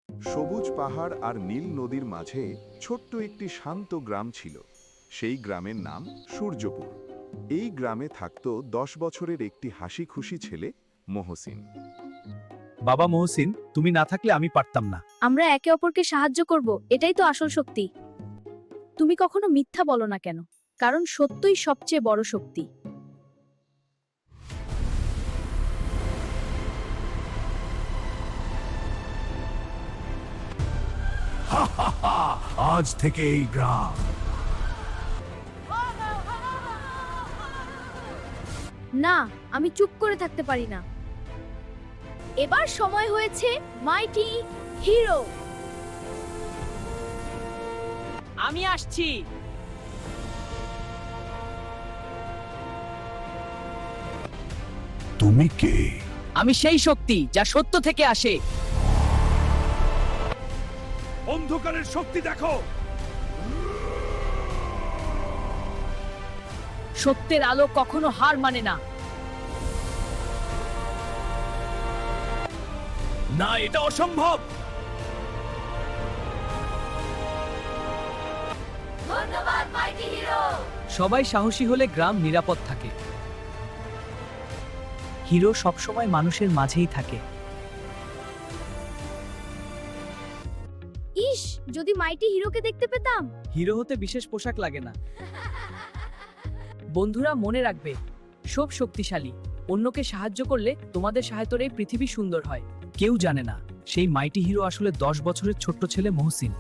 সবুজ পাহাড় আর নীল নদীর মাঝে ছোট্ট একটি শান্ত গ্রাম ছিল। সেই গ্রামের নাম সূর্যপুর। এই গ্রামে থাকত 10 বছরের একটি হাসি খুশি ছেলে, মহসিন। বাবা মহসিন, তুমি না থাকলে আমি পারতাম না। আমরা একে অপরকে সাহায্য করব, এটাই তো আসল শক্তি। তুমি কখনো মিথ্যা বলো না কেন? কারণ সত্যই সবচেয়ে বড় শক্তি। আজ থেকে এই গ্রাম না, আমি চুপ করে থাকতে পারি না। এবার সময় হয়েছে মাইটি হিরো। আমি আসছি। তুমি কে? আমি সেই শক্তি যা সত্য থেকে আসে। অন্ধকারের শক্তি দেখো। সত্যের আলো কখনো হার মানে না। না, এটা অসম্ভব। সবাই সাহসী হলে গ্রাম নিরাপদ থাকে। হিরো সবসময় মানুষের মাঝেই থাকে। ইস, যদি মাইটি হিরোকে দেখতে পেতাম। হিরো হতে বিশেষ পোশাক লাগে না। বন্ধুরা, মনে রাখবে, সব শক্তিশালী। অন্যকে সাহায্য করলে তোমাদের সাহায্যেই পৃথিবী সুন্দর হয়। কেউ জানে না সেই মাইটি হিরো আসলে 10 বছরের ছোট্ট ছেলে মহসিন।